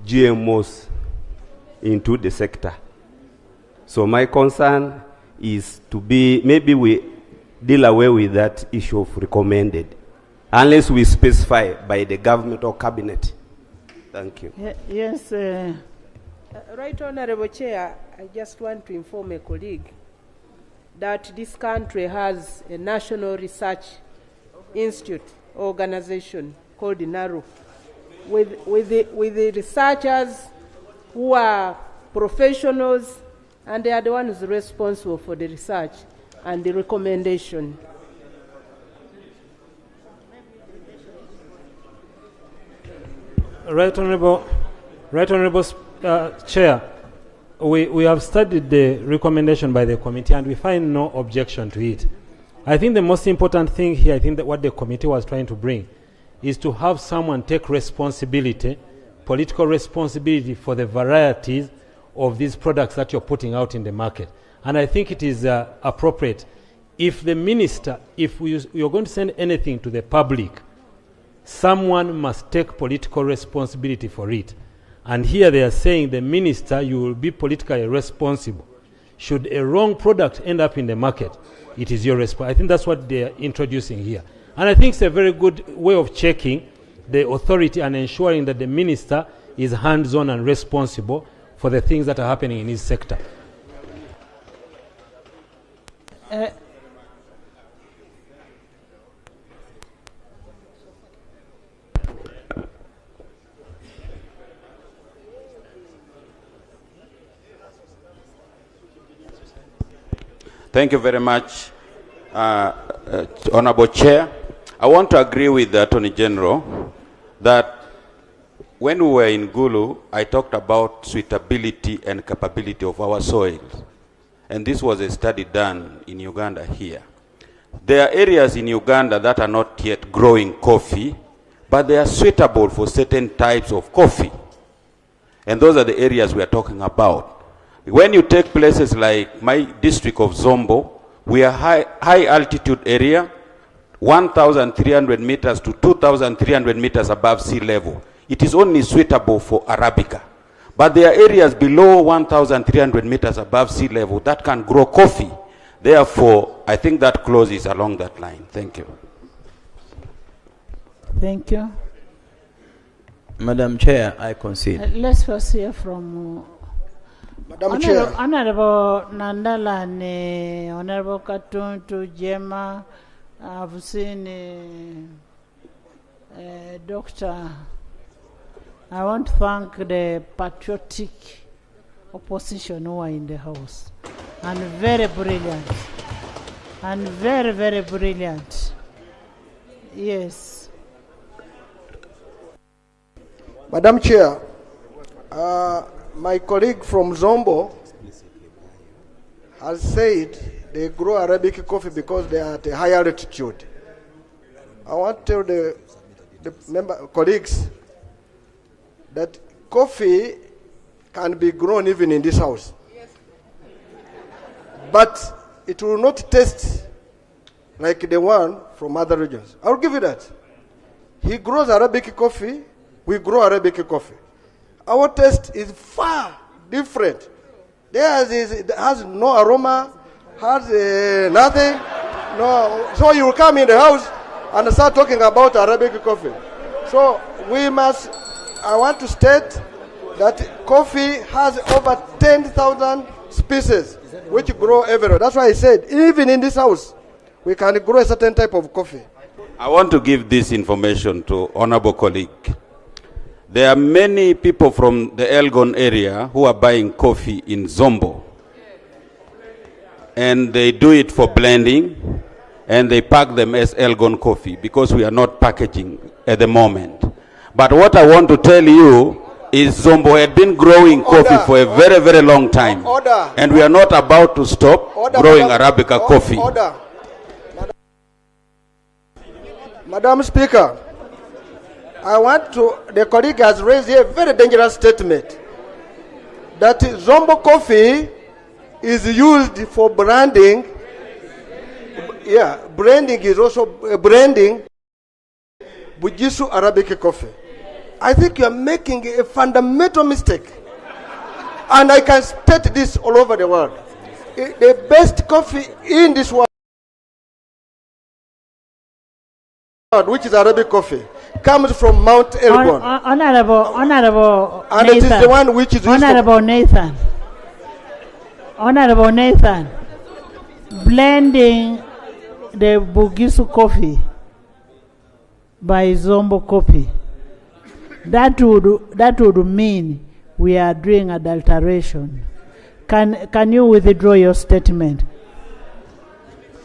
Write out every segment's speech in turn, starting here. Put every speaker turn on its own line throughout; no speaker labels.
GMOs into the sector. So my concern is to be, maybe we deal away with that issue of recommended, unless we specify by the government or cabinet. Thank you.
Yes, Right Honorable Chair, I just want to inform a colleague that this country has a national research institute organization called NARU, with the researchers who are professionals, and they are the ones responsible for the research and the recommendation.
Right Honorable Chair, we have studied the recommendation by the committee and we find no objection to it. I think the most important thing here, I think that what the committee was trying to bring is to have someone take responsibility, political responsibility for the varieties of these products that you're putting out in the market. And I think it is appropriate if the minister, if you're going to send anything to the public, someone must take political responsibility for it. And here they are saying the minister, you will be politically responsible. Should a wrong product end up in the market, it is your responsibility. I think that's what they are introducing here. And I think it's a very good way of checking the authority and ensuring that the minister is hands-on and responsible for the things that are happening in his sector.
Thank you very much, Honorable Chair. I want to agree with the Attorney General that when we were in Gulu, I talked about suitability and capability of our soils. And this was a study done in Uganda here. There are areas in Uganda that are not yet growing coffee, but they are suitable for certain types of coffee. And those are the areas we are talking about. When you take places like my district of Zombo, we are high altitude area, 1,300 meters to 2,300 meters above sea level. It is only suitable for Arabica. But there are areas below 1,300 meters above sea level that can grow coffee. Therefore, I think that clause is along that line. Thank you.
Thank you.
Madam Chair, I concede.
Let's first hear from
Madam Chair.
Honorable Nandala and Honorable Katuntu Jema. I've seen Doctor. I want to thank the patriotic opposition who are in the House. And very brilliant. And very, very brilliant. Yes.
Madam Chair, my colleague from Zombo has said they grow Arabic coffee because they are at a higher altitude. I want to tell the colleagues that coffee can be grown even in this house. Yes. But it will not taste like the one from other regions. I'll give you that. He grows Arabic coffee, we grow Arabic coffee. Our taste is far different. It has no aroma, has nothing. No. So you will come in the house and start talking about Arabic coffee. So I want to state that coffee has over 10,000 species which grow everywhere. That's why I said, even in this house, we can grow a certain type of coffee.
I want to give this information to honorable colleague. There are many people from the Elgon area who are buying coffee in Zombo. And they do it for blending, and they pack them as Elgon coffee because we are not packaging at the moment. But what I want to tell you is Zombo had been growing coffee for a very, very long time. And we are not about to stop growing Arabica coffee.
Madam Speaker, the colleague has raised here a very dangerous statement that Zombo coffee is used for branding. Yeah, branding is also branding Bujisu Arabic coffee. I think you are making a fundamental mistake. And I can state this all over the world. The best coffee in this world, which is Arabic coffee, comes from Mount Elgon.
Honorable
And
Nathan.
it is the one which is used
Honorable Nathan, blending the Bugisu coffee by Zombo coffee, that would mean we are doing adulteration. Can you withdraw your statement?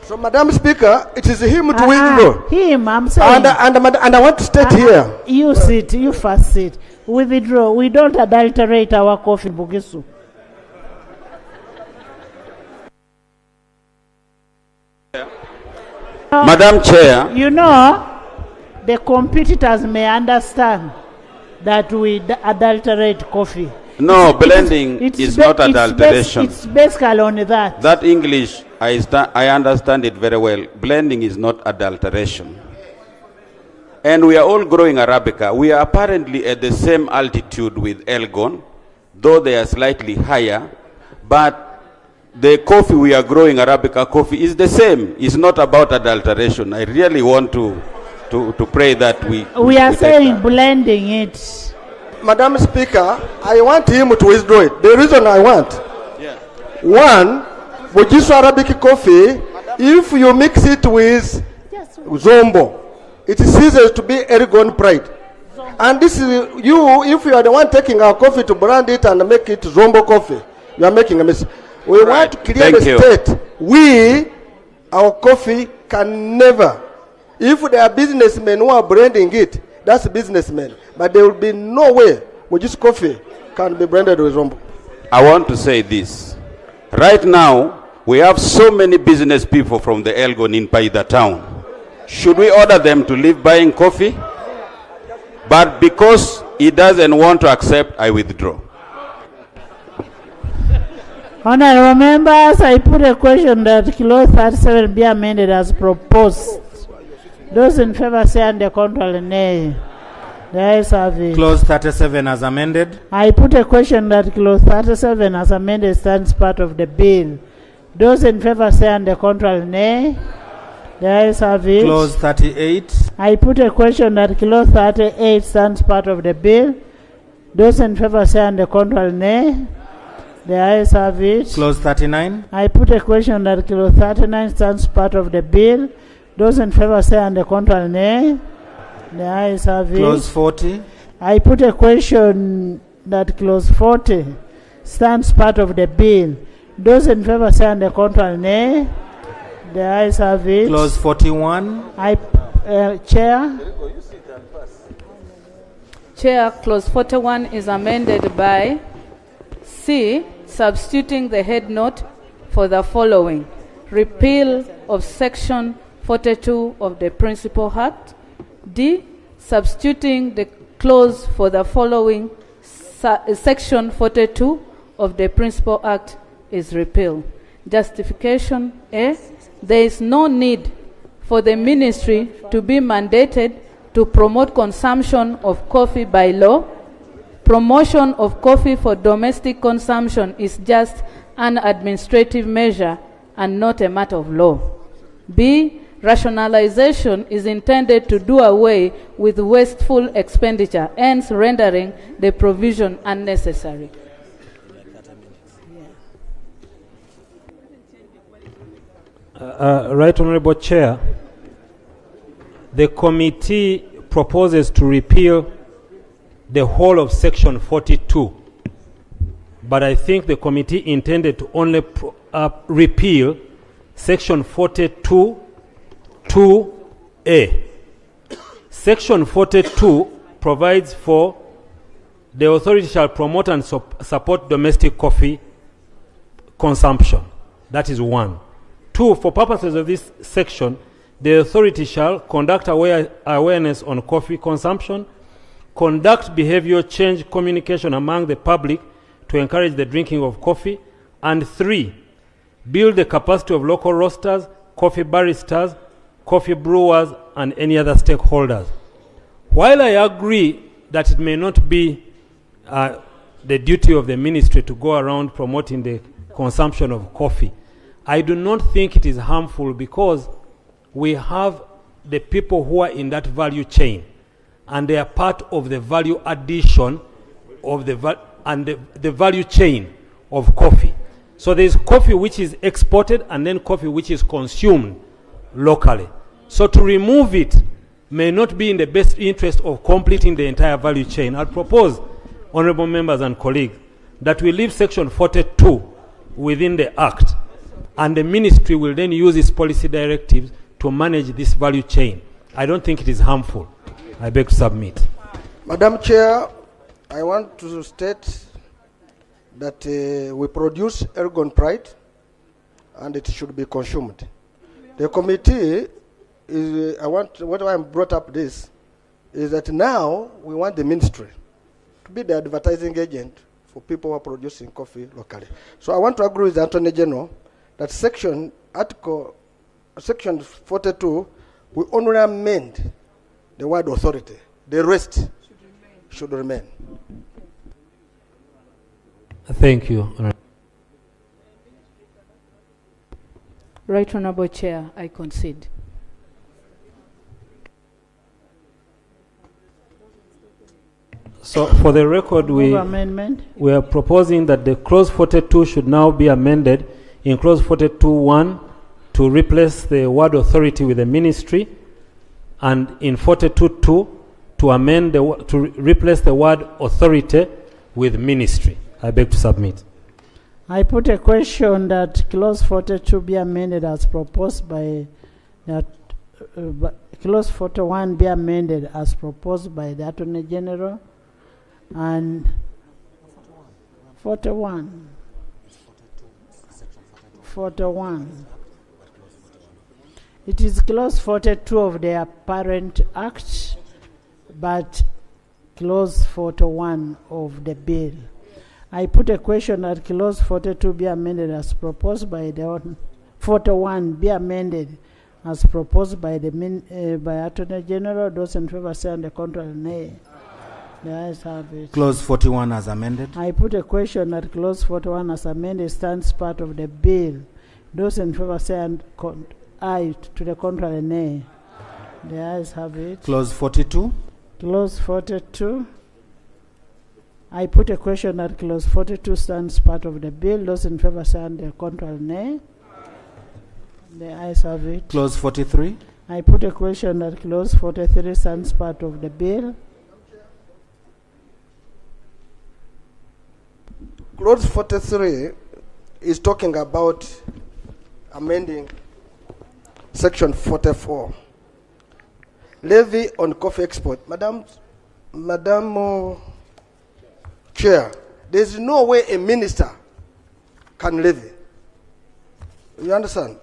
So, Madam Speaker, it is him to withdraw.
Him, I'm saying.
And I want to state here.
You sit, you first sit. Withdraw. We don't adulterate our coffee, Bugisu.
Madam Chair.
You know, the competitors may understand that we adulterate coffee.
No, blending is not adulteration.
It's basically on that.
That English, I understand it very well. Blending is not adulteration. And we are all growing Arabica. We are apparently at the same altitude with Elgon, though they are slightly higher. But the coffee we are growing, Arabica coffee, is the same. It's not about adulteration. I really want to pray that
we are saying blending it.
Madam Speaker, I want him to withdraw it. The reason I want, one, Bugisu Arabic coffee, if you mix it with Zombo, it ceases to be Elgon Pride. And this is you, if you are the one taking our coffee to brand it and make it Zombo coffee, you are making a mistake. We want to clear the state. Our coffee can never, if there are businessmen who are branding it, that's businessmen. But there will be no way Bugisu coffee can be branded with Zombo.
I want to say this. Right now, we have so many business people from the Elgon in Paida town. Should we order them to leave buying coffee? But because he doesn't want to accept, I withdraw.
Honorable members, I put a question that Clause 37 be amended as proposed. Those in favor say and the contrary nay. The ayes have it.
Clause 37 as amended.
I put a question that Clause 37 as amended stands part of the bill. Those in favor say and the contrary nay. The ayes have it.
Clause 38.
I put a question that Clause 38 stands part of the bill. Those in favor say and the contrary nay. The ayes have it.
Clause 39.
I put a question that Clause 39 stands part of the bill. Those in favor say and the contrary nay. The ayes have it.
Clause 40.
I put a question that Clause 40 stands part of the bill. Those in favor say and the contrary nay. The ayes have it.
Clause 41.
Chair, Clause 41 is amended by C, substituting the head note for the following: repeal of Section 42 of the Principal Act. D, substituting the clause for the following: Section 42 of the Principal Act is repealed. Justification: A, there is no need for the ministry to be mandated to promote consumption of coffee by law. Promotion of coffee for domestic consumption is just an administrative measure and not a matter of law. B, rationalization is intended to do away with wasteful expenditure, hence rendering the provision unnecessary.
Right Honorable Chair, the committee proposes to repeal the whole of Section 42, but I think the committee intended to only repeal Section 42 2A. Section 42 provides for the authority shall promote and support domestic coffee consumption. That is 1. 2, for purposes of this section, the authority shall conduct awareness on coffee consumption, conduct behavioral change communication among the public to encourage the drinking of coffee, and 3, build the capacity of local roasters, coffee baristas, coffee brewers, and any other stakeholders. While I agree that it may not be the duty of the ministry to go around promoting the consumption of coffee. I do not think it is harmful because we have the people who are in that value chain, and they are part of the value addition of the value chain of coffee. So there is coffee which is exported and then coffee which is consumed locally. So to remove it may not be in the best interest of completing the entire value chain. I propose, honorable members and colleagues, that we leave section 42 within the Act, and the ministry will then use its policy directives to manage this value chain. I don't think it is harmful. I beg to submit.
Madam Chair, I want to state that we produce Ergon Pride and it should be consumed. The committee is, what I brought up this is that now we want the ministry to be the advertising agent for people who are producing coffee locally. So I want to agree with the Attorney General that section 42 we only amend the word authority. The rest should remain.
Thank you.
Right Honourable Chair, I concede.
So for the record, we are proposing that the clause 42 should now be amended in clause 42(1) to replace the word authority with the ministry, and in 42(2) to amend to replace the word authority with ministry. I beg to submit.
I put a question that clause 42 be amended as proposed by that clause 41 be amended as proposed by the Attorney General, and 41. It is clause 42 of the apparent act, but clause 41 of the bill. I put a question that clause 42 be amended as proposed by the 41 be amended as proposed by the by Attorney General. Those in favor say on the contrary, nay. The ayes have it.
Clause 41 as amended.
I put a question that clause 41 as amended stands part of the bill. Those in favor say aye, to the contrary, nay. The ayes have it.
Clause 42.
Clause 42. I put a question that clause 42 stands part of the bill. Those in favor say on the contrary, nay. The ayes have it.
Clause 43.
I put a question that clause 43 stands part of the bill.
Clause 43 is talking about amending section 44. Levy on coffee export. Madam Chair, there is no way a minister can levy. You understand?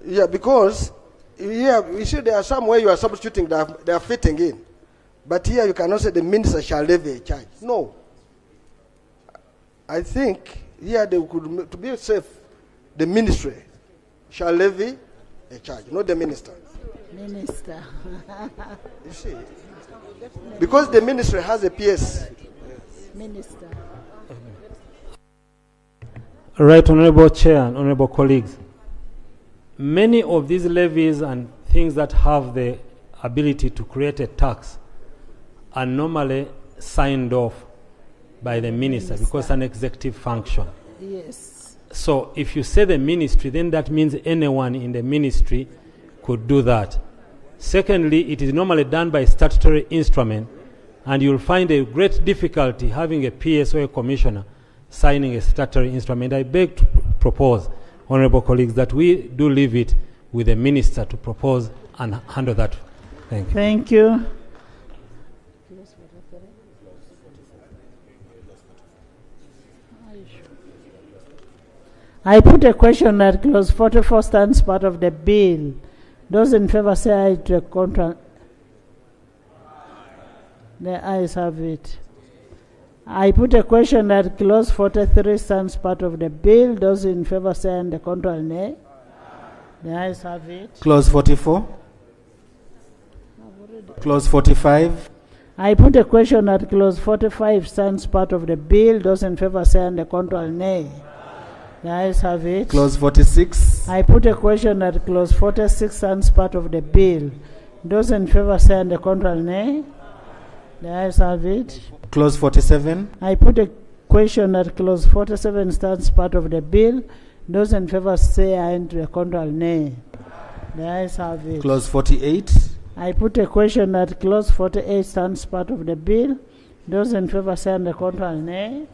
Yeah, because here you see there are some way you are substituting that they are fitting in, but here you cannot say the minister shall levy a charge. No. I think here they could, to be safe, the ministry shall levy a charge, not the minister.
Minister.
You see, because the ministry has a PS.
Minister.
Right, Honorable Chair and Honorable colleagues. Many of these levies and things that have the ability to create a tax are normally signed off by the minister because it's an executive function.
Yes.
So if you say the ministry, then that means anyone in the ministry could do that. Secondly, it is normally done by statutory instrument, and you'll find a great difficulty having a PS or a commissioner signing a statutory instrument. I beg to propose, honorable colleagues, that we do leave it with the minister to propose and handle that. Thank you.
Thank you. I put a question that clause 44 stands part of the bill. Those in favor say aye, to the contrary. The ayes have it. I put a question that clause 43 stands part of the bill. Those in favor say on the contrary, nay. The ayes have it.
Clause 44. Clause 45.
I put a question that clause 45 stands part of the bill. Those in favor say and the contrary nay. The ayes have it.
Clause 46.
I put a question that clause 46 stands part of the bill. Those in favor say and the contrary nay. The ayes have it.
Clause 47.
I put a question that clause 47 stands part of the bill. Those in favor say aye and the contrary nay. The ayes have it.
Clause 48.
I put a question that clause 48 stands part of the bill. Those in favor say on the contrary nay.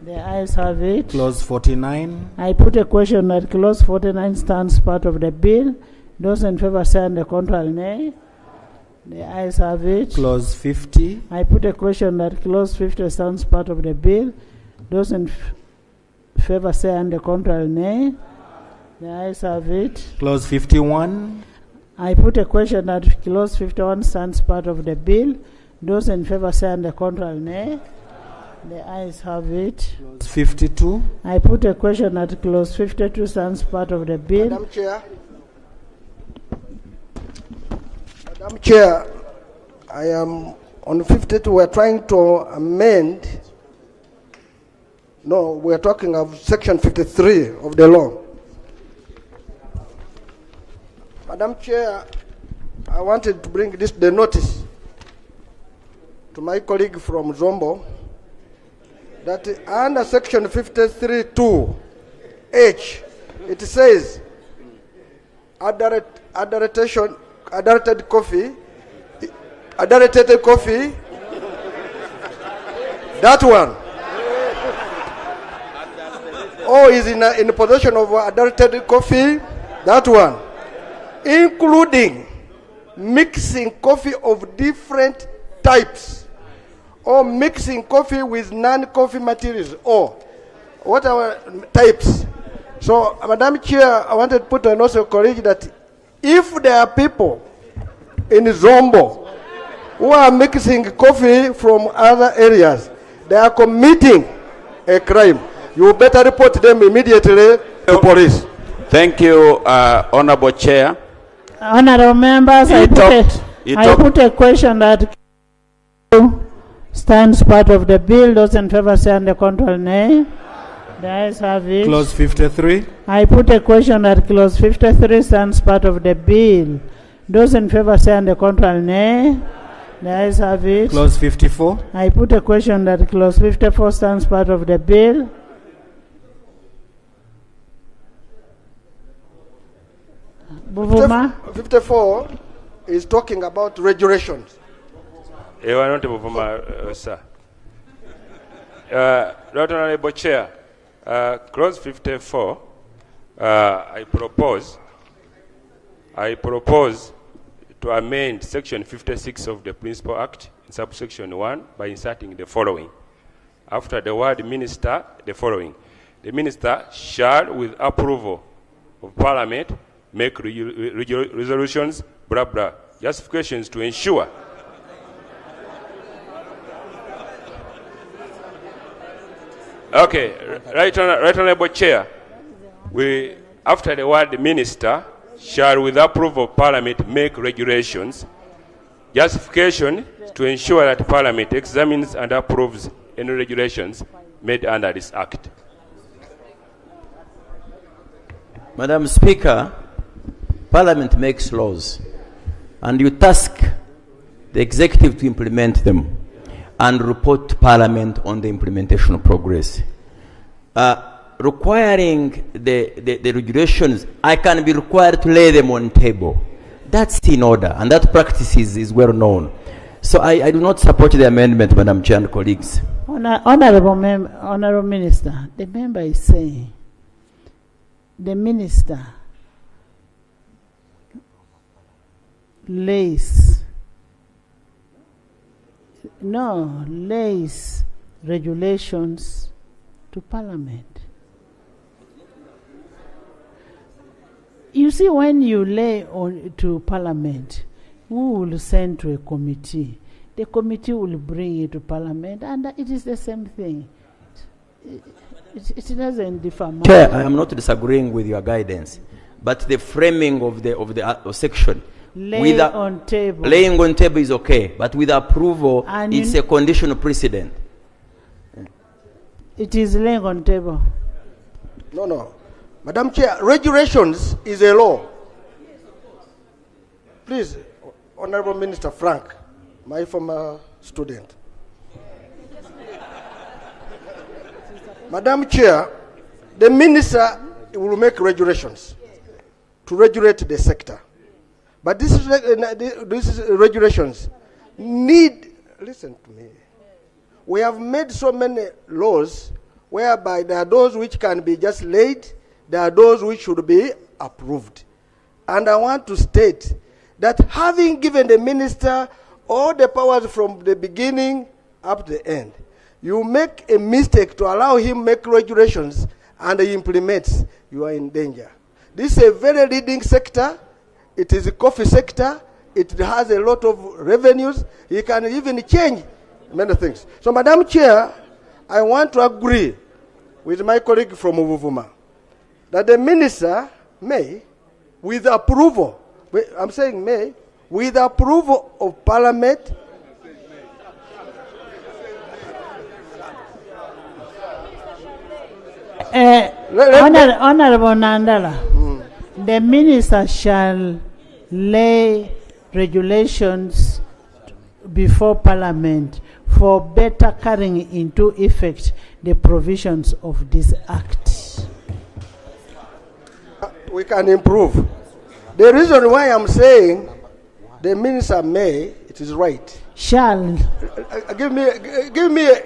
The ayes have it.
Clause 49.
I put a question that clause 49 stands part of the bill. Those in favor say on the contrary nay. The ayes have it.
Clause 50.
I put a question that clause 50 stands part of the bill. Those in favor say on the contrary nay. The ayes have it.
Clause 51.
I put a question that clause 51 stands part of the bill. Those in favor say on the contrary nay. The ayes have it.
Clause 52.
I put a question that clause 52 stands part of the bill.
Madam Chair. Madam Chair, I am on 52. We're trying to amend. No, we're talking of section 53 of the law. Madam Chair, I wanted to bring the notice to my colleague from Zombo that under section 53(2)H, it says adulteration, adulterated coffee, that one, or is in possession of adulterated coffee, that one, including mixing coffee of different types or mixing coffee with non-coffee materials or whatever types. So, Madam Chair, I wanted to put on also colleague that if there are people in Zombo who are mixing coffee from other areas, they are committing a crime. You better report them immediately to police.
Thank you, Honorable Chair.
Honorable members, I put a question that stands part of the bill. Those in favor say on the contrary nay. The ayes have it.
Clause 53.
I put a question that clause 53 stands part of the bill. Those in favor say on the contrary nay. The ayes have it.
Clause 54.
I put a question that clause 54 stands part of the bill. Buvuma.
54 is talking about regulations.
Sir. Right Honorable Chair, clause 54, I propose to amend section 56 of the Principal Act in subsection 1 by inserting the following. After the word minister, the following. The minister shall, with approval of Parliament, make resolutions, blah, blah, justifications to ensure okay, right Honorable Chair, after the word minister, shall with approval of Parliament make regulations, justification to ensure that Parliament examines and approves any regulations made under this Act.
Madam Speaker, Parliament makes laws and you task the executive to implement them and report to Parliament on the implementation progress. Requiring the regulations, I can be required to lay them on table. That's in order, and that practice is well known. So I do not support the amendment, Madam Chair and colleagues.
Honorable Minister, the member is saying the minister lays regulations to Parliament. You see, when you lay on to Parliament, we will send to a committee. The committee will bring it to Parliament, and it is the same thing. It doesn't differ much.
Chair, I am not disagreeing with your guidance, but the framing of the section
Lay on table.
Laying on table is okay, but with approval,
And
it's a conditional precedent.
It is laying on table.
No. Madam Chair, regulations is a law. Please, Honorable Minister Frank, my former student. Madam Chair, the minister will make regulations to regulate the sector. But these regulations need, listen to me. We have made so many laws whereby there are those which can be just laid, there are those which should be approved. And I want to state that having given the minister all the powers from the beginning up to the end, you make a mistake to allow him make regulations and he implements, you are in danger. This is a very leading sector. It is a coffee sector. It has a lot of revenues. He can even change many things. So, Madam Chair, I want to agree with my colleague from Uvuvuma that the minister may, with approval, I'm saying may, with approval of Parliament,
Honorable Nandala, the minister shall lay regulations before Parliament for better carrying into effect the provisions of this Act.
We can improve. The reason why I'm saying the minister may, it is right.
Shall.
Give me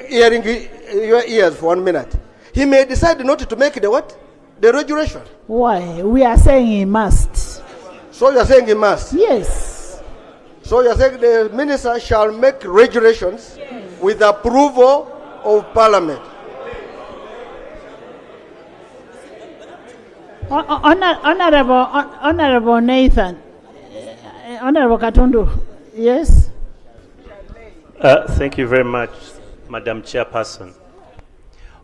hearing your ears for 1 minute. He may decide not to make the what? The regulation.
Why? We are saying he must.
So you are saying he must?
Yes.
So you are saying the minister shall make regulations with approval of Parliament.
Honorable Nathan, Honorable Katundu, yes?
Thank you very much, Madam Chairperson.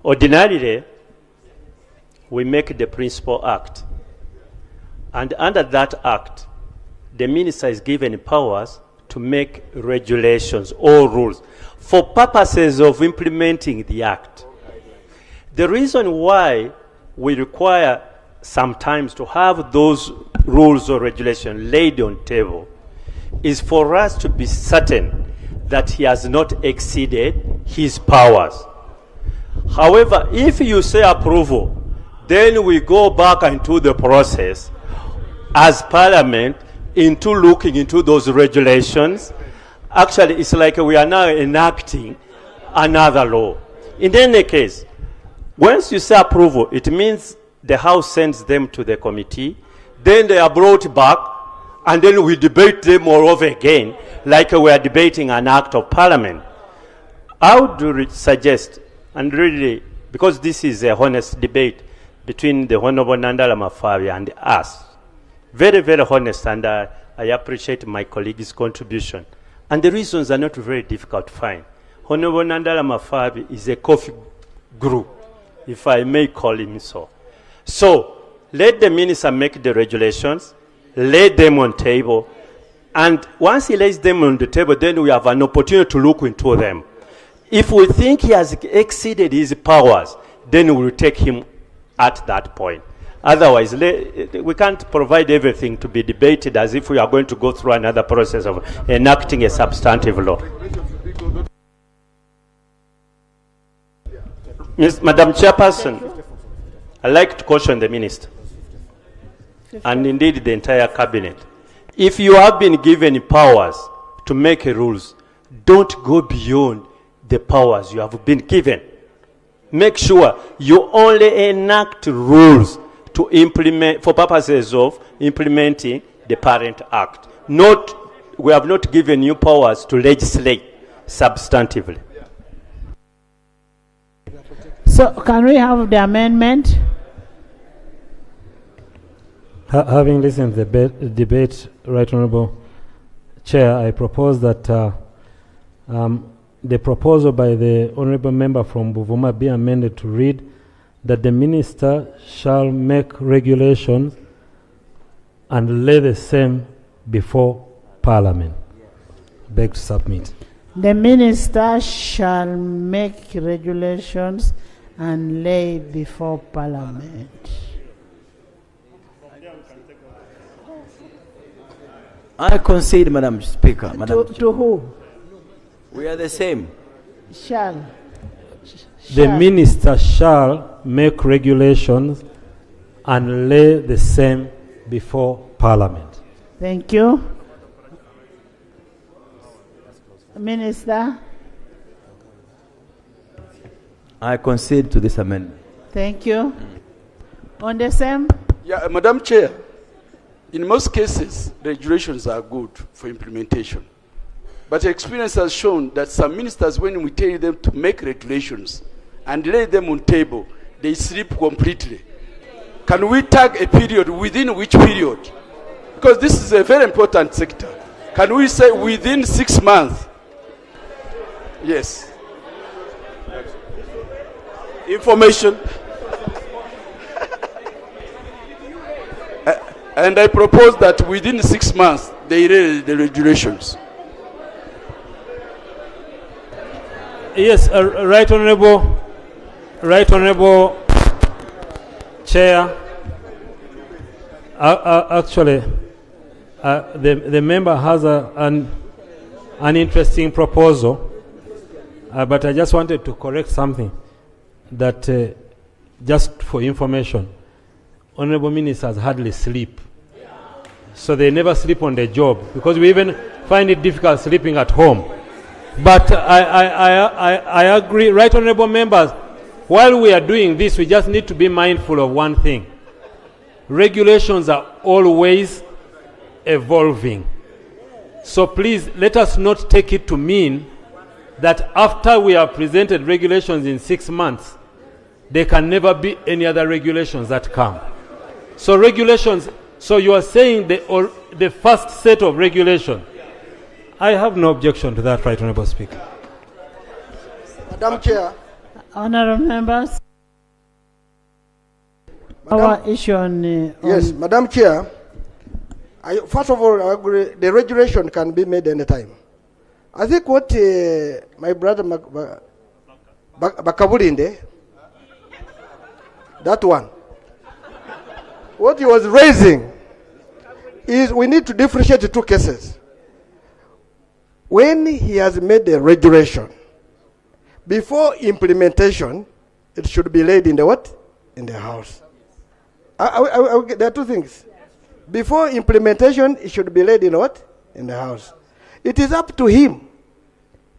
Ordinarily, we make the Principal Act, and under that Act, the minister is given powers to make regulations or rules for purposes of implementing the Act. The reason why we require sometimes to have those rules or regulations laid on table is for us to be certain that he has not exceeded his powers. However, if you say approval, then we go back into the process as Parliament into looking into those regulations. Actually, it's like we are now enacting another law. In any case, once you say approval, it means the House sends them to the committee, then they are brought back, and then we debate them all over again, like we are debating an act of Parliament. I would suggest, and really, because this is a honest debate between the Honorable Nandala Mafabi and us, very, very honest, and I appreciate my colleague's contribution. And the reasons are not very difficult to find. Honorable Nandala Mafabi is a coffee guru, if I may call him so. So, let the minister make the regulations, lay them on table, and once he lays them on the table, then we have an opportunity to look into them. If we think he has exceeded his powers, then we will take him at that point. Otherwise, we can't provide everything to be debated as if we are going to go through another process of enacting a substantive law. Madam Chairperson, I'd like to caution the minister and indeed the entire cabinet. If you have been given powers to make rules, don't go beyond the powers you have been given. Make sure you only enact rules to implement for purposes of implementing the Parent Act. We have not given you powers to legislate substantively.
So can we have the amendment?
Having listened to the debate, Right Honourable Chair, I propose that the proposal by the Honourable Member from Buvuma be amended to read that the Minister shall make regulations and lay the same before Parliament. Beg to submit.
The minister shall make regulations and lay before Parliament.
I concede, Madam Speaker.
To who?
We are the same.
Shall.
The minister shall make regulations and lay the same before Parliament.
Thank you. Minister.
I concede to this amendment.
Thank you. On the same?
Yeah, Madam Chair, in most cases, regulations are good for implementation. But experience has shown that some ministers, when we tell them to make regulations and lay them on table, they sleep completely. Can we tag a period, within which period? Because this is a very important sector. Can we say within 6 months? Yes. Information. And I propose that within 6 months, they read the regulations.
Yes, Right Honourable Chair. Actually, the member has an interesting proposal, but I just wanted to correct something that, just for information, honourable ministers hardly sleep. So they never sleep on the job, because we even find it difficult sleeping at home. But I agree, right honourable members, while we are doing this, we just need to be mindful of one thing. Regulations are always evolving. So please, let us not take it to mean that after we have presented regulations in 6 months, there can never be any other regulations that come. So regulations, so you are saying the first set of regulations. I have no objection to that, Right Honourable Speaker.
Madam Chair.
Honourable members. Our issue on...
yes, Madam Chair. First of all, I agree, the regulation can be made anytime. I think what my brother Bakabulinde, that one, what he was raising is we need to differentiate the two cases. When he has made the regulation, before implementation, it should be laid in the what? In the House. There are two things. Before implementation, it should be laid in what? In the House. It is up to him.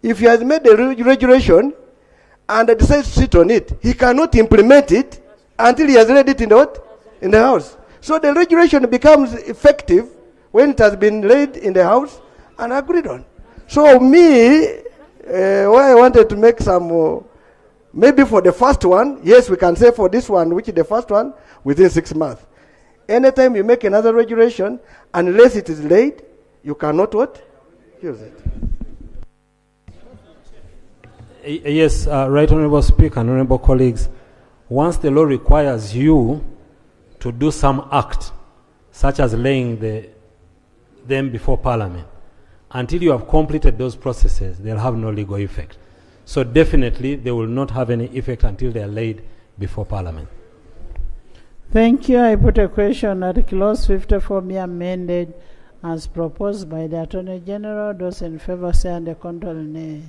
If he has made the regulation and decides to sit on it, he cannot implement it until he has laid it in the what? In the House. So the regulation becomes effective when it has been laid in the House and agreed on. So me, why I wanted to make some, maybe for the first one, yes, we can say for this one, which is the first one, within 6 months. Anytime you make another regulation, unless it is laid, you cannot what? Use it.
Yes, Right Honourable Speaker and Honourable colleagues, once the law requires you to do some act, such as laying them before Parliament, until you have completed those processes, they'll have no legal effect. So definitely, they will not have any effect until they are laid before Parliament.
Thank you. I put a question that clause 54 be amended as proposed by the Attorney General. Those in favour say and the contrary nay.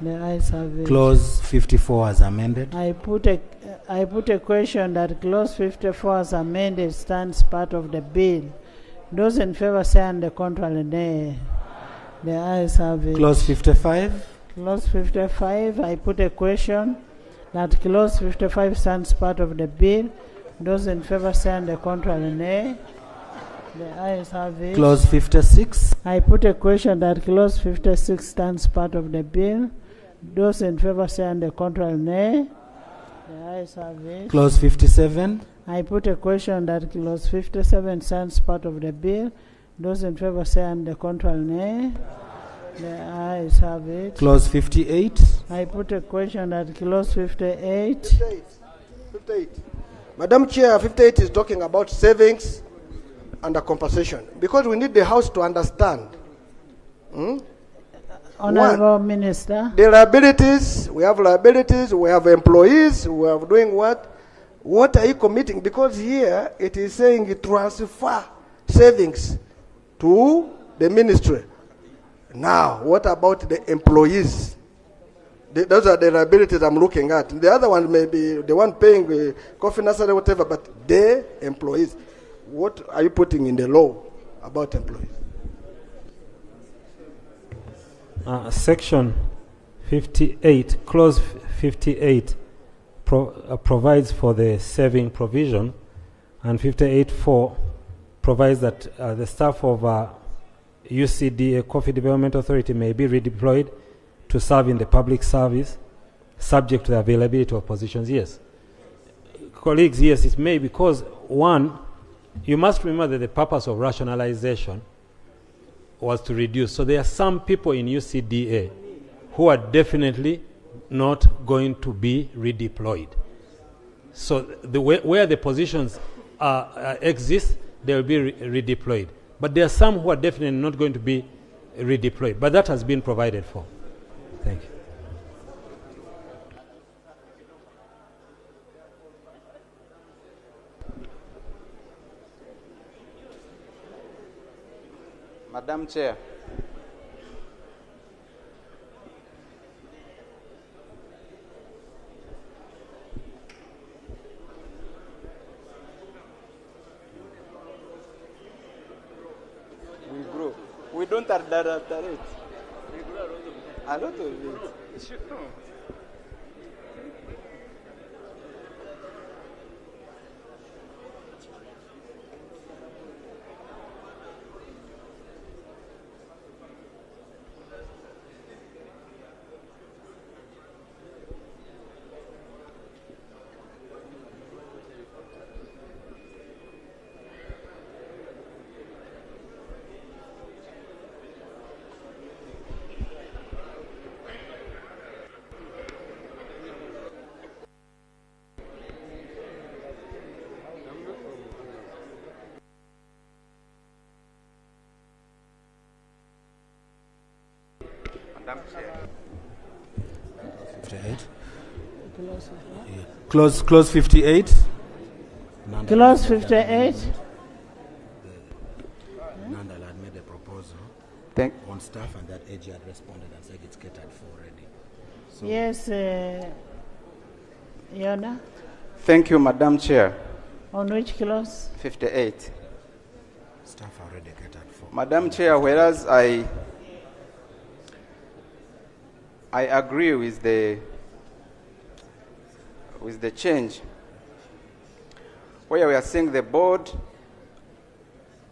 The ayes have it.
Clause 54 as amended.
I put a question that clause 54 as amended stands part of the bill. Those in favour say and the contrary nay. The ayes have it.
Clause 55.
Clause 55. I put a question that clause 55 stands part of the bill. Those in favour say and the contrary nay. The ayes have it.
Clause 56.
I put a question that clause 56 stands part of the bill. Those in favour say and the contrary nay. The ayes have it.
Clause 57.
I put a question that clause 57 stands part of the bill. Those in favour say and the contrary nay. The ayes have it.
Clause 58.
I put a question that clause 58.
58. Madam Chair, 58 is talking about savings under compensation, because we need the House to understand.
Honorable Minister.
The liabilities, we have employees who are doing what? What are you committing? Because here it is saying you transfer savings to the ministry. Now, what about the employees? Those are the liabilities I'm looking at. The other one may be the one paying coffee nursery, whatever, but the employees. What are you putting in the law about employees?
Section 58, clause 58 provides for the saving provision, and 58.4 provides that the staff of UCDA, Coffee Development Authority, may be redeployed to serve in the public service, subject to the availability of positions. Yes. Colleagues, yes, it may, because one, you must remember that the purpose of rationalization was to reduce. So there are some people in UCDA who are definitely not going to be redeployed. So where the positions exist, they will be redeployed. But there are some who are definitely not going to be redeployed. But that has been provided for. Thank you.
Madam Chair. We grow. We don't adulterate. We grow a lot of it. Sure. Madam Chair.
58. Clause 58.
Clause 58.
Nandal had made a proposal on staff, and that AG had responded and said it's catered for already. So
Yes, Yona.
Thank you, Madam Chair.
On which clause?
58.
Staff already catered for.
Madam Chair, whereas I agree with the change, where we are saying the board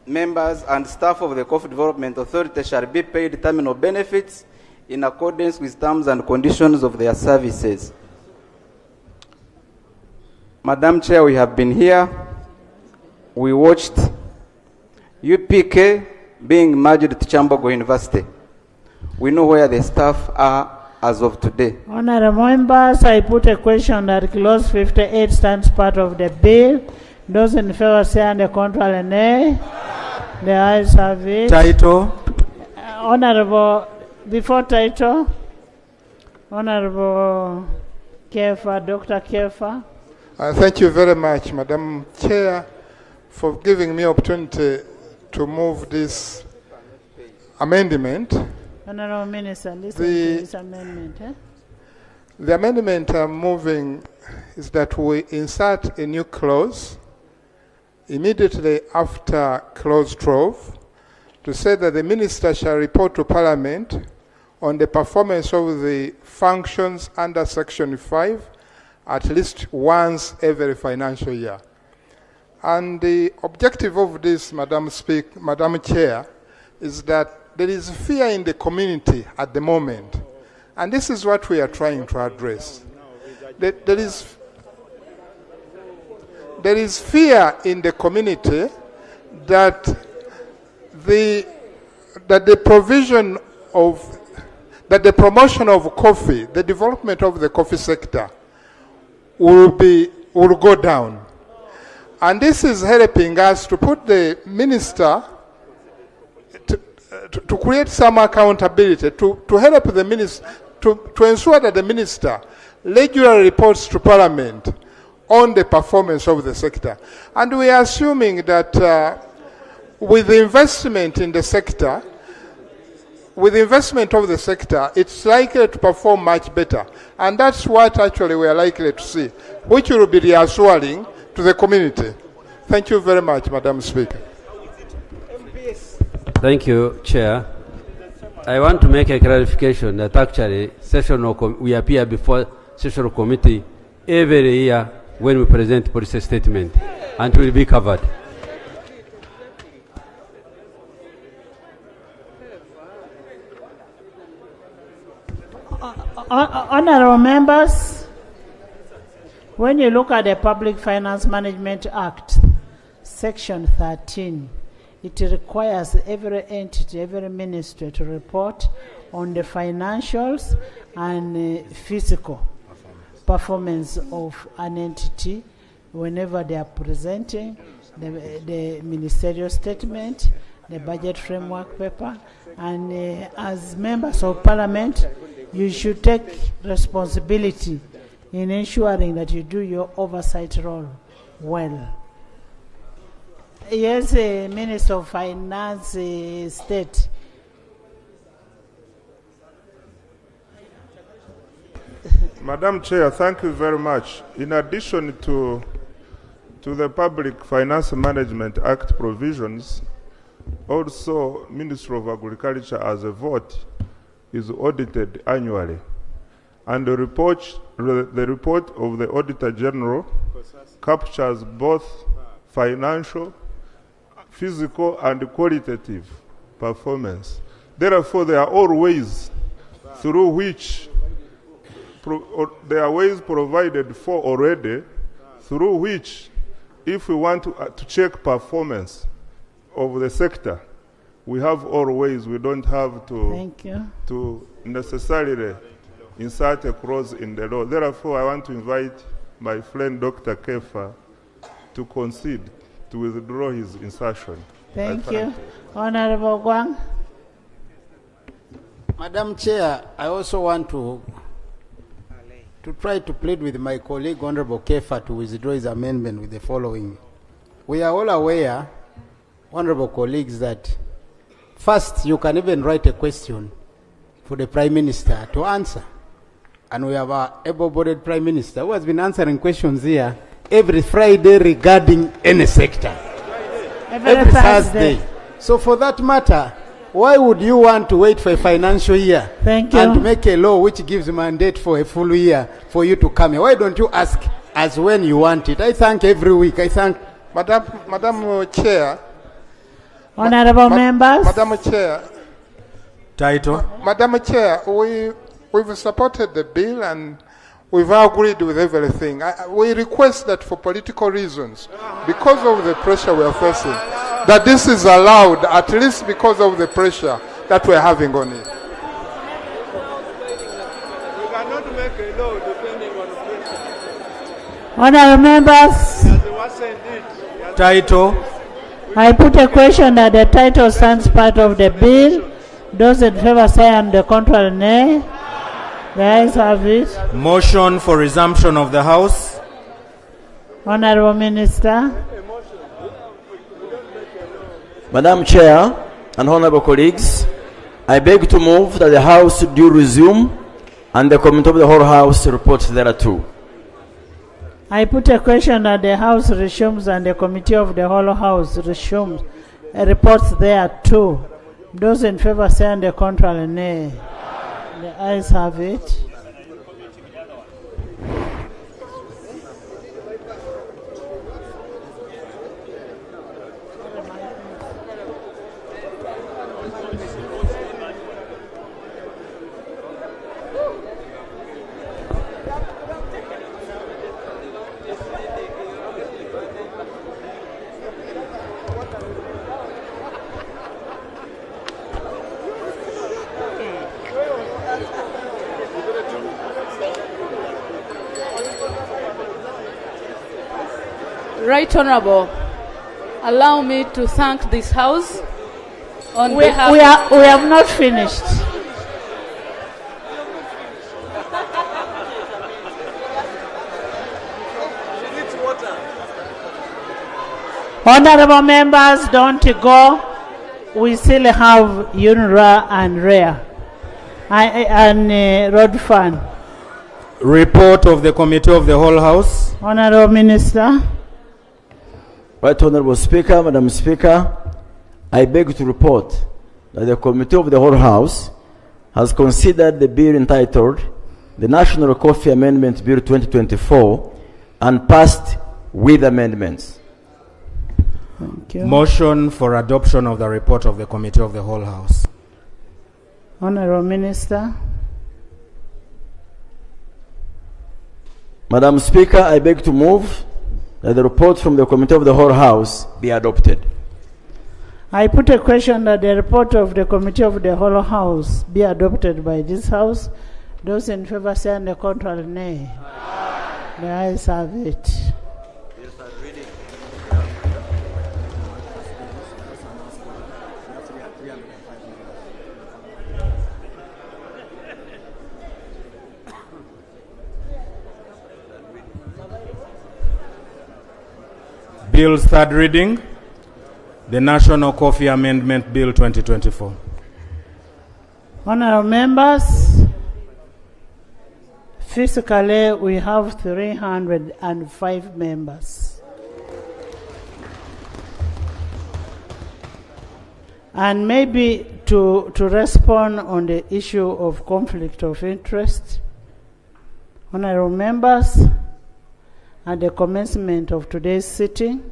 members and staff of the Coffee Development Authority shall be paid terminal benefits in accordance with terms and conditions of their services. Madam Chair, we have been here. We watched UPK being merged to Chambogo University. We know where the staff are as of today.
Honorable members, I put a question that clause 58 stands part of the bill. Those in favor say under control and nay. The ayes have it.
Title.
Honorable, before title, Honorable Kefa, Dr. Kefa.
Thank you very much, Madam Chair, for giving me opportunity to move this amendment.
Honorable Minister, listen to this amendment.
The amendment I'm moving is that we insert a new clause immediately after clause 12 to say that the minister shall report to Parliament on the performance of the functions under Section 5 at least once every financial year. And the objective of this, Madam Chair, is that there is fear in the community at the moment. And this is what we are trying to address. There is fear in the community that the promotion of coffee, the development of the coffee sector will go down. And this is helping us to put the minister, to create some accountability, to help the minister, to ensure that the minister regularly reports to Parliament on the performance of the sector. And we are assuming that with the investment in the sector, with the investment of the sector, it's likely to perform much better. And that's what actually we are likely to see, which will be reassuring to the community. Thank you very much, Madam Speaker.
Thank you, Chair. I want to make a clarification that actually we appear before sessional committee every year when we present policy statement, and will be covered.
Honorable members, when you look at the Public Finance Management Act, Section 13, it requires every entity, every ministry to report on the financials and physical performance of an entity whenever they are presenting the ministerial statement, the budget framework paper, and as members of Parliament, you should take responsibility in ensuring that you do your oversight role well. Yes, Minister of Finance, State.
Madam Chair, thank you very much. In addition to the Public Finance Management Act provisions, also Ministry of Agriculture as a vote is audited annually. And the report of the Auditor General captures both financial, physical, and qualitative performance. Therefore, there are all ways through which there are ways provided for already through which, if we want to check performance of the sector, we have all ways. We don't have to necessarily insert a clause in the law. Therefore, I want to invite my friend Dr. Kefa to concede, to withdraw his insertion.
Thank you. Honorable Gwang.
Madam Chair, I also want to try to plead with my colleague, Honorable Kefa, to withdraw his amendment with the following. We are all aware, honorable colleagues, that first you can even write a question for the Prime Minister to answer. And we have an able-bodied Prime Minister who has been answering questions here every Friday regarding any sector. Every Thursday. So for that matter, why would you want to wait for a financial year and make a law which gives mandate for a full year for you to come here? Why don't you ask as when you want it? I thank every week. I thank
Madam Chair.
Honorable members.
Madam Chair.
Title.
Madam Chair, we've supported the bill and we've agreed with everything. We request that for political reasons, because of the pressure we are facing, that this is allowed, at least because of the pressure that we're having on it.
We cannot make a law depending on pressure.
Honorable members.
Title.
I put a question that the title stands part of the bill. Those in favor say and the contrary nay. The ayes have it.
Motion for resumption of the House.
Honorable Minister.
Madam Chair and honorable colleagues, I beg to move that the House do resume and the Committee of the whole House reports thereto.
I put a question that the House resumes and the Committee of the whole House resumes reports thereto. Those in favor say and the contrary nay. The ayes have it.
Right Honourable, allow me to thank this House on
We
behalf
have not finished. Honourable members, don't go. We still have UNRWA and REA and Road Fund.
Report of the Committee of the Whole House.
Honourable Minister.
Right Honourable Speaker, Madam Speaker, I beg to report that the Committee of the Whole House has considered the bill entitled the National Coffee Amendment Bill 2024 and passed with amendments.
Thank you.
Motion for adoption of the report of the Committee of the Whole House.
Honourable Minister.
Madam Speaker, I beg to move that the report from the Committee of the Whole House be adopted.
I put a question that the report of the Committee of the Whole House be adopted by this House. Those in favour say and the contrary nay. The ayes have it.
Bill's third reading, the National Coffee Amendment Bill 2024.
Honourable members, physically we have 305 members. And maybe to respond on the issue of conflict of interest, honourable members, at the commencement of today's sitting,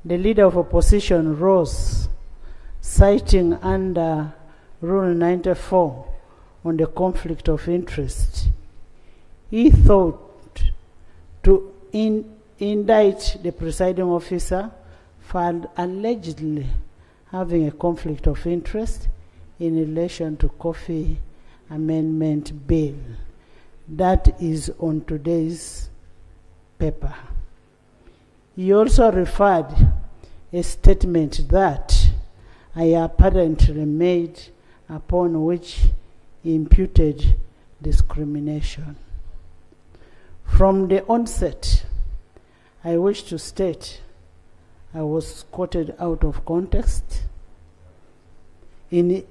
the Leader of Opposition rose, citing under Rule 94 on the conflict of interest. He thought to indict the presiding officer for allegedly having a conflict of interest in relation to Coffee Amendment Bill. That is on today's paper. He also referred a statement that I apparently made upon which he imputed discrimination. From the onset, I wish to state I was quoted out of context. In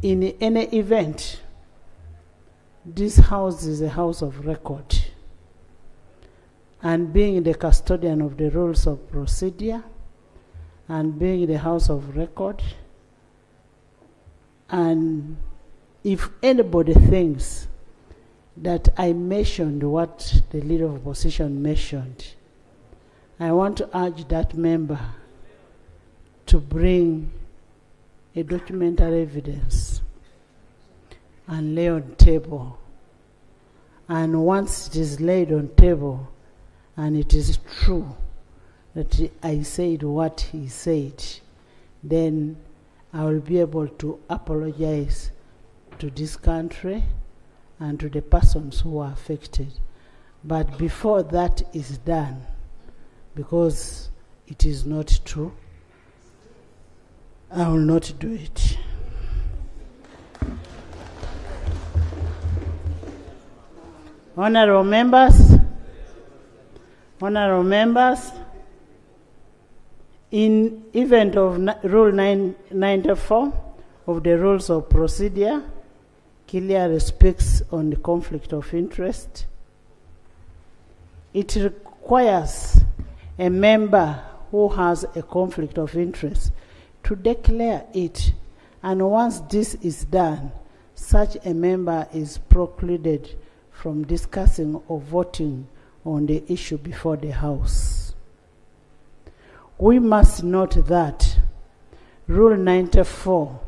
any event, this house is a house of record. And being the custodian of the rules of procedure, and being the house of record, and if anybody thinks that I mentioned what the Leader of Opposition mentioned, I want to urge that member to bring a documentary evidence and lay on table. And once it is laid on table, and it is true that I said what he said, then I will be able to apologize to this country and to the persons who are affected. But before that is done, because it is not true, I will not do it. Honourable members, in event of Rule 994 of the Rules of Procedure, clearly speaks on the conflict of interest. It requires a member who has a conflict of interest to declare it, and once this is done, such a member is precluded from discussing or voting on the issue before the House. We must note that Rule 94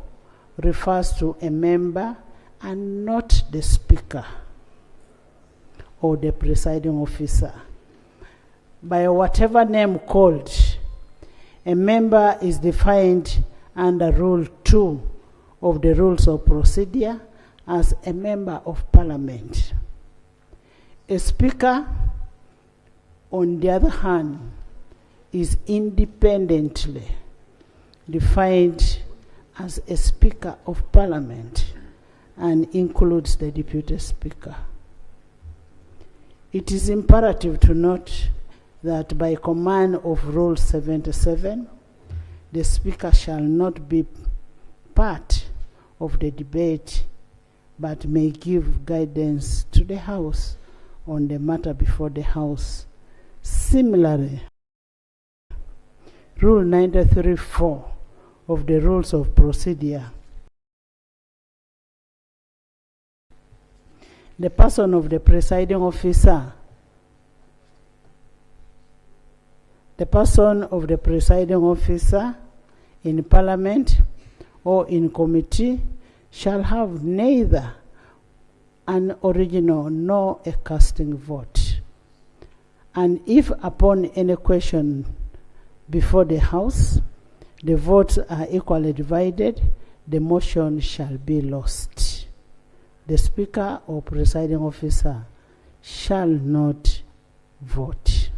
refers to a member and not the Speaker or the presiding officer. By whatever name called, a member is defined under Rule 2 of the Rules of Procedure as a member of Parliament. A Speaker, on the other hand, is independently defined as a Speaker of Parliament and includes the Deputy Speaker. It is imperative to note that by command of Rule 77, the Speaker shall not be part of the debate but may give guidance to the House on the matter before the House. Similarly, Rule 93(4) of the Rules of Procedure, the person of the presiding officer in Parliament or in committee shall have neither an original nor a casting vote. And if upon any question before the House, the votes are equally divided, the motion shall be lost. The Speaker or presiding officer shall not vote.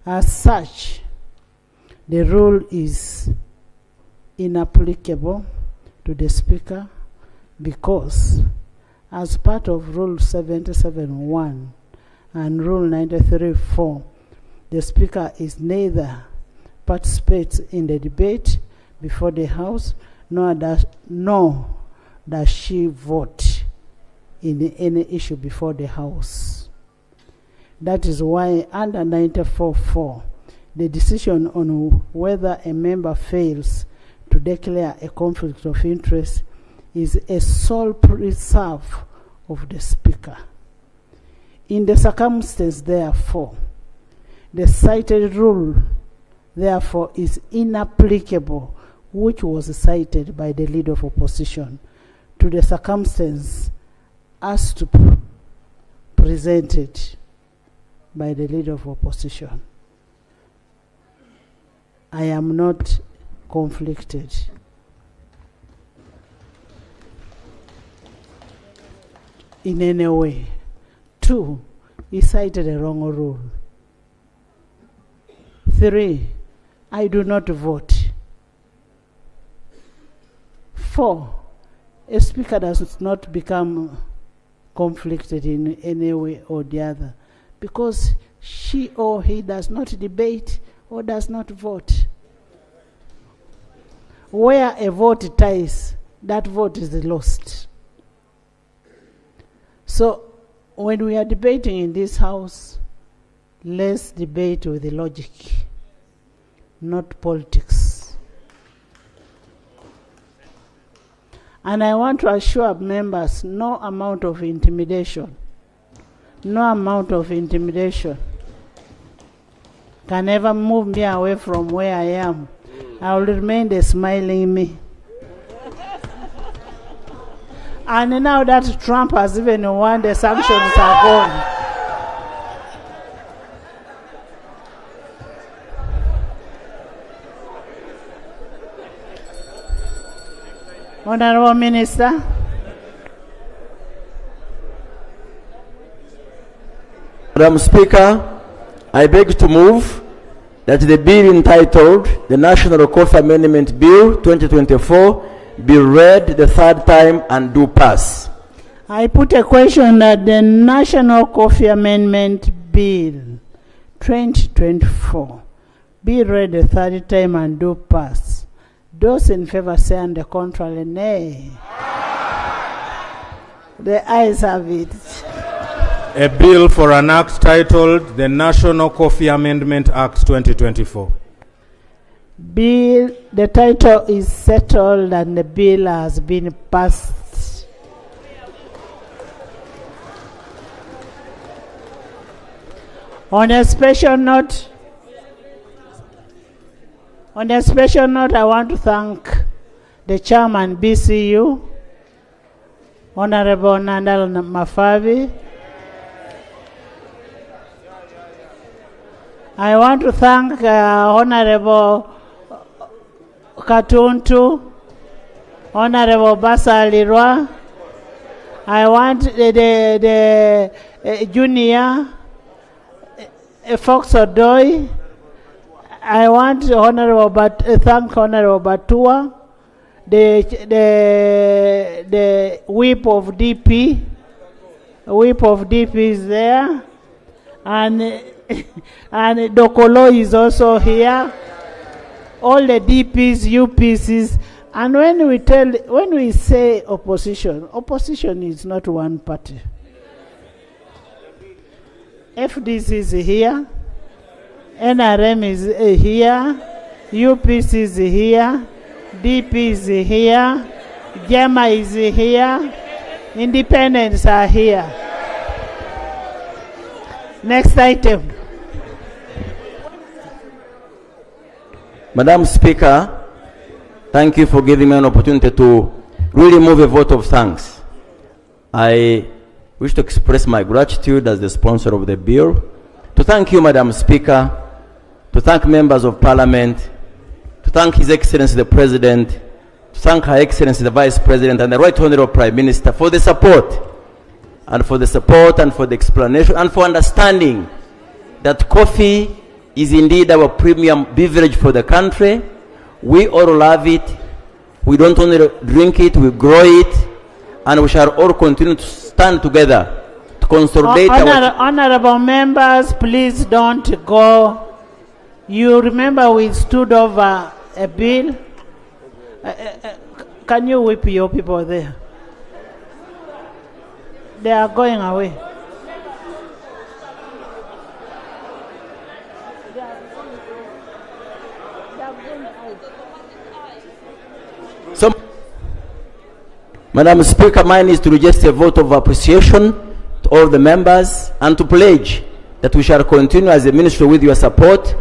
As such, the rule is inapplicable to the Speaker because, as part of Rule 77(1) and Rule 93(4), the Speaker is neither participates in the debate before the House, nor does she vote in any issue before the House. That is why under 94(4), the decision on whether a member fails to declare a conflict of interest is a sole preserve of the Speaker. In the circumstance, therefore, the cited rule, therefore, is inapplicable, which was cited by the Leader of Opposition, to the circumstance as to presented by the Leader of Opposition. I am not conflicted. In any way. 2, he cited a wrong rule. 3, I do not vote. 4, a speaker does not become conflicted in any way or the other because she or he does not debate or does not vote. Where a vote ties, that vote is lost. So when we are debating in this House, let's debate with the logic, not politics. And I want to assure members, no amount of intimidation can ever move me away from where I am. I will remain the smiling me. And now that Trump has even won, the sanctions are gone. Honorable Minister.
Madam Speaker, I beg to move that the bill entitled the National Coffee Amendment Bill 2024 be read the third time and do pass.
I put a question that the National Coffee Amendment Bill 2024 be read the third time and do pass. Those in favor say on the contrary, nay. The ayes have it.
A bill for an act titled the National Coffee Amendment Act 2024.
Bill, the title is settled and the bill has been passed. On a special note, I want to thank the chairman BCU, Honorable Nandal Mafavi. I want to thank Honorable Katuntu, Honorable Basalirwa. I want the junior Fox Odoi. I want thank Honorable Batua, the whip of DP. Whip of DP is there, and Dokolo is also here. All the DPs, UPCs, and when we say opposition is not one party. FDC is here, NRM is here, UPC is here, DP is here, JAMA is here, independents are here. Next item.
Madam Speaker, thank you for giving me an opportunity to really move a vote of thanks. I wish to express my gratitude as the sponsor of the bill, to thank you, Madam Speaker, to thank members of Parliament, to thank His Excellency the President, to thank Her Excellency the Vice President and the Right Honourable Prime Minister for the support and for the explanation and for understanding that coffee is indeed our premium beverage for the country. We all love it. We don't only drink it, we grow it, and we shall all continue to stand together to consolidate
Honorable members, please don't go. You remember we stood over a bill. Can you whip your people there? They are going away.
So, Madam Speaker, mine is to register a vote of appreciation to all the members and to pledge that we shall continue as a ministry with your support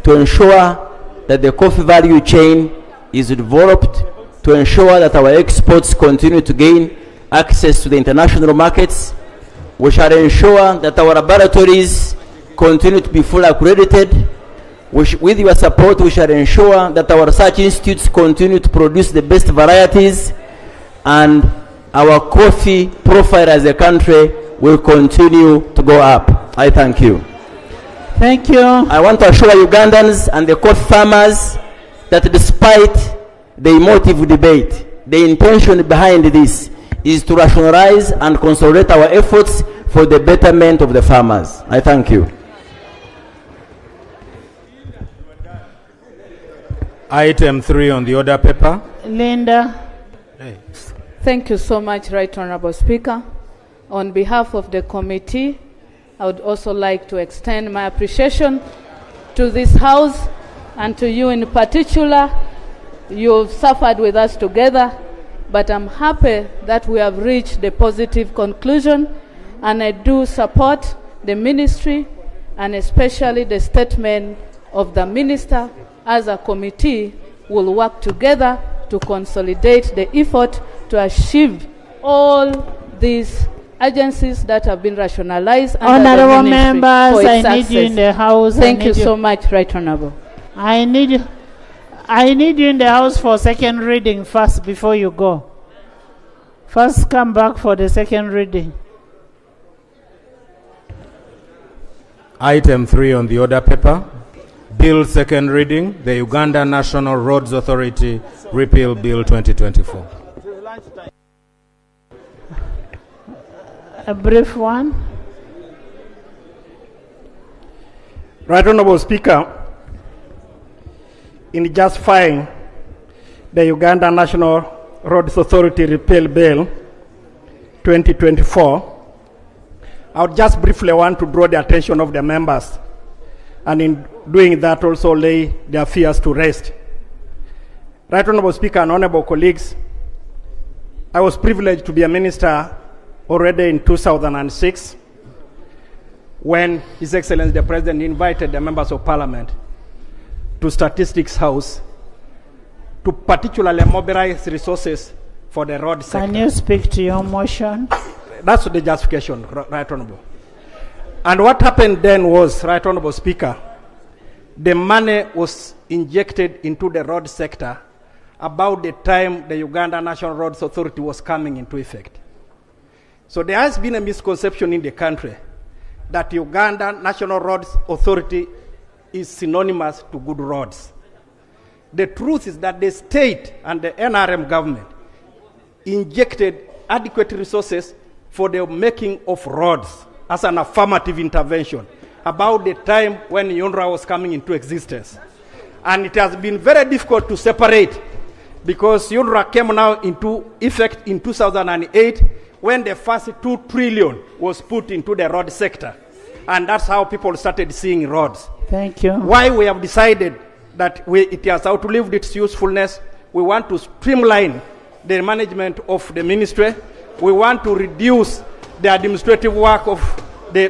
to ensure that the coffee value chain is developed, to ensure that our exports continue to gain access to the international markets. We shall ensure that our laboratories continue to be fully accredited. With your support, we shall ensure that our research institutes continue to produce the best varieties, and our coffee profile as a country will continue to go up. I thank you.
Thank you.
I want to assure Ugandans and the coffee farmers that despite the emotive debate, the intention behind this is to rationalize and consolidate our efforts for the betterment of the farmers. I thank you.
Item 3 on the order paper.
Linda.
Thank you so much, Right Honourable Speaker. On behalf of the committee, I would also like to extend my appreciation to this House and to you in particular. You've suffered with us together, but I'm happy that we have reached the positive conclusion, and I do support the ministry and especially the statement of the minister. As a committee, will work together to consolidate the effort to achieve all these agencies that have been rationalized.
Honorable members, I need you in the House.
Thank you so much, Right Honorable.
I need you in the House for second reading first before you go. First come back for the second reading.
Item 3 on the order paper. Bill second reading, the Uganda National Roads Authority Repeal Bill 2024.
A brief one.
Right Honourable Speaker, in justifying the Uganda National Roads Authority Repeal Bill 2024, I would just briefly want to draw the attention of the members, and in doing that also lay their fears to rest. Right Honourable Speaker and honourable colleagues, I was privileged to be a minister already in 2006 when His Excellency the President invited the members of Parliament to Statistics House to particularly mobilize resources for the road sector.
Can you speak to your motion?
That's the justification, Right Honourable. And what happened then was, Right Honourable Speaker, the money was injected into the road sector about the time the Uganda National Roads Authority was coming into effect. So there has been a misconception in the country that Uganda National Roads Authority is synonymous to good roads. The truth is that the state and the NRM government injected adequate resources for the making of roads as an affirmative intervention about the time when UNRWA was coming into existence. And it has been very difficult to separate, because UNRWA came now into effect in 2008 when the first 2 trillion was put into the road sector. And that's how people started seeing roads.
Thank you.
Why we have decided that it has outlived its usefulness, we want to streamline the management of the ministry. We want to reduce the administrative work of the